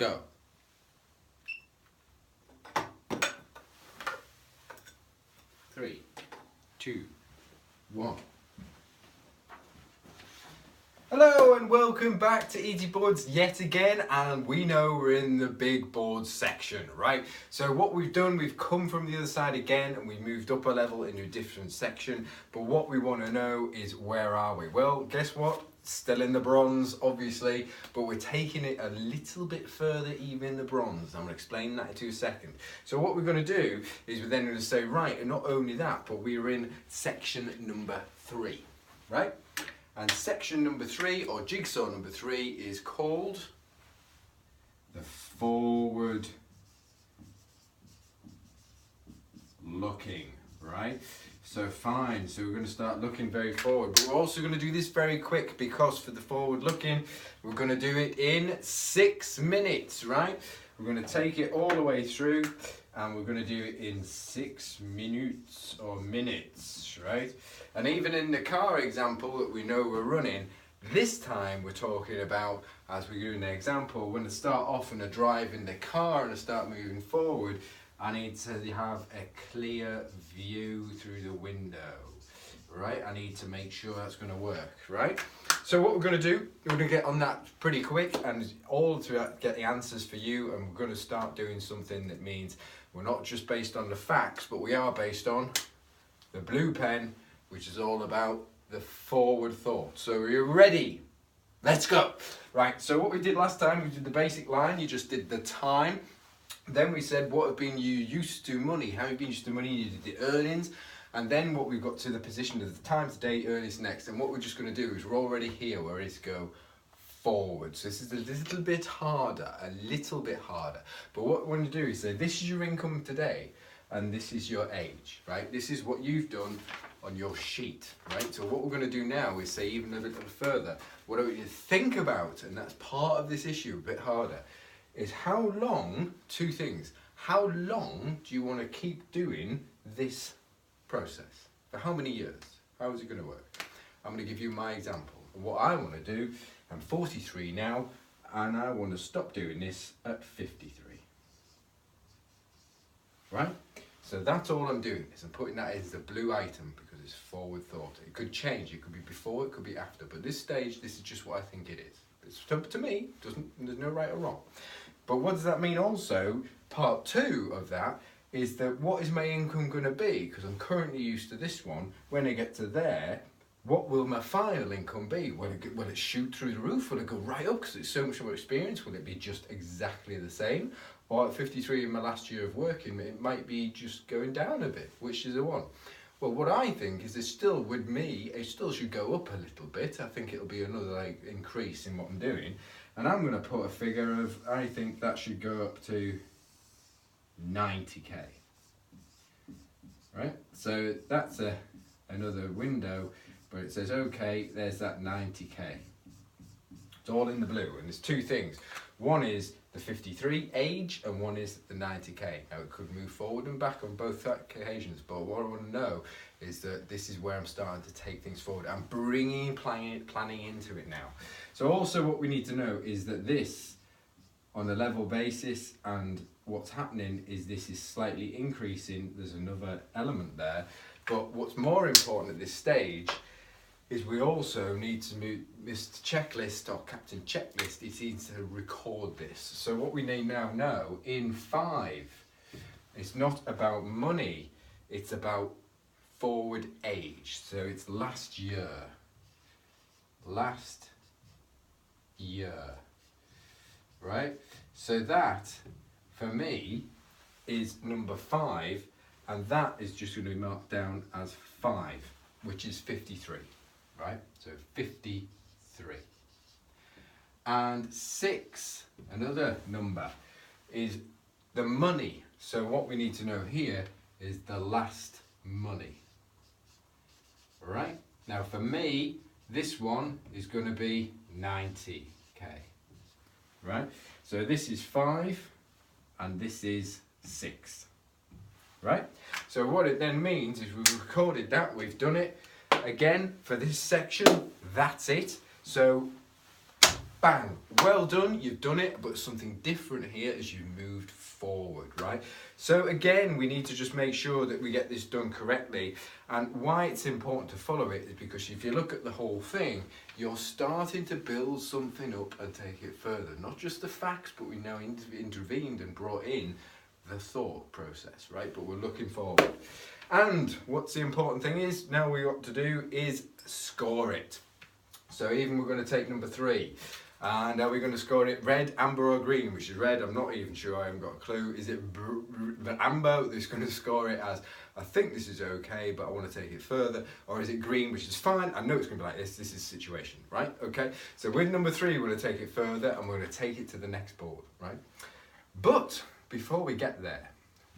Go. Three, two, one. Hello and welcome back to Easy Boards yet again, and we know we're in the big boards section, right? So what we've done, we've come from the other side again and we moved up a level into a different section, but what we want to know is where are we? Well, guess what? Still in the bronze, obviously, but we're taking it a little bit further even in the bronze. I'm going to explain that in 2 seconds. So what we're going to do is we're then going to say, right, and not only that, but we're in section number 3, right? And section number 3, or jigsaw number 3, is called the forward looking, right? So fine, so we're going to start looking very forward, but we're also going to do this very quick because for the forward looking, we're going to do it in 6 minutes, right? We're going to take it all the way through and we're going to do it in 6 minutes or minutes, right? And even in the car example that we know we're running, this time we're talking about, as we do in the example, when I start off and I drive in the car and I start moving forward, I need to have a clear view through the window, right? I need to make sure that's going to work, right? So what we're going to do, we're going to get on that pretty quick and all to get the answers for you, and we're going to start doing something that means we're not just based on the facts, but we are based on the blue pen, which is all about the forward thought. So are you ready? Let's go. Right, so what we did last time, we did the basic line, you just did the time. Then we said what have been you used to money, how have you been used to money, you did the earnings, and then what we've got to the position of the time, today, earnings next, and what we're just going to do is we're already here, we're ready to go forward. So this is a little bit harder, but what we want to do is say this is your income today, and this is your age, right? This is what you've done on your sheet, right? So what we're going to do now is say even a little further, what I want you to think about, and that's part of this issue, a bit harder, is how long, 2 things, how long do you want to keep doing this process? For how many years? How is it going to work? I'm going to give you my example. What I want to do, I'm 43 now, and I want to stop doing this at 53. Right? So that's all I'm doing, is I'm putting that as the blue item because it's forward thought. It could change, it could be before, it could be after, but this stage, this is just what I think it is. It's, to me, there's no right or wrong. But what does that mean also? Part 2 of that is that what is my income going to be? Because I'm currently used to this one. When I get to there, what will my final income be? Will it shoot through the roof? Will it go right up because it's so much more experience? Will it be just exactly the same? Or at 53 in my last year of working, it might be just going down a bit. Which is the one? Well, what I think is still, with me, it still should go up a little bit. I think it'll be another increase in what I'm doing. And I'm going to put a figure of, I think that should go up to 90k. Right? So that's another window, but it says, okay, there's that 90k. It's all in the blue, and there's 2 things. One is the 53 age, and one is the 90k. Now it could move forward and back on both occasions, but what I want to know is that this is where I'm starting to take things forward. I'm bringing planning into it now. So also what we need to know is that this, on a level basis, and what's happening is this is slightly increasing. There's another element there, but what's more important at this stage is we also need to move Mr. Checklist or Captain Checklist. He needs to record this. So what we need now know in 5, it's not about money, it's about forward age. So it's last year, right? So that for me is number 5, and that is just going to be marked down as 5, which is 53. Right, so 53. And 6, another number, is the money. So what we need to know here is the last money. Right, now for me, this one is going to be 90k. Right, so this is 5 and this is 6. Right, so what it then means is we've recorded that, we've done it. Again, for this section, that's it. So bang, well done, you've done it, but something different here as you moved forward, right? So again, we need to just make sure that we get this done correctly. And why it's important to follow it is because if you look at the whole thing, you're starting to build something up and take it further. Not just the facts, but we now intervened and brought in the thought process, right? But we're looking forward. And what's the important thing is, now we got to do is score it. So even we're going to take number 3. And are we going to score it red, amber or green? Which is red, I'm not even sure, I haven't got a clue. Is it the amber that's going to score it as, I think this is okay, but I want to take it further? Or is it green, which is fine? I know it's going to be like this is situation, right? Okay, so with number 3, we're going to take it further and we're going to take it to the next board, right? But before we get there,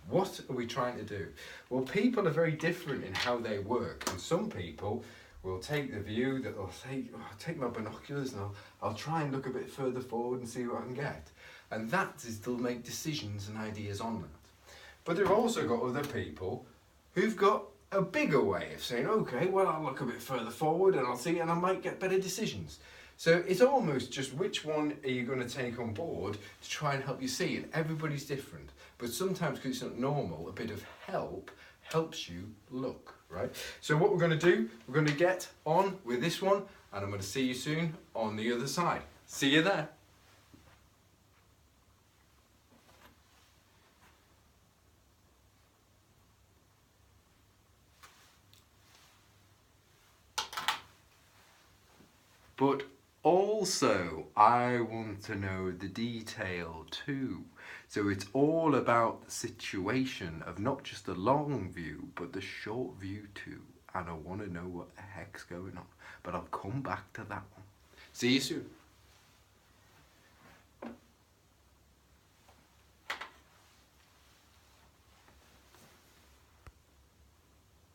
what are we trying to do? Well, people are very different in how they work, and some people will take the view that they'll say, oh, I'll take my binoculars and I'll try and look a bit further forward and see what I can get. And that is they'll make decisions and ideas on that. But they've also got other people who've got a bigger way of saying, okay, well, I'll look a bit further forward and I'll see, and I might get better decisions. So it's almost just which one are you going to take on board to try and help you see, and everybody's different. But sometimes, because it's not normal, a bit of help helps you look, right? So what we're going to do, we're going to get on with this one, and I'm going to see you soon on the other side. See you there. But also, I want to know the detail too. So it's all about the situation of not just the long view, but the short view too. And I want to know what the heck's going on. But I'll come back to that one. See you soon.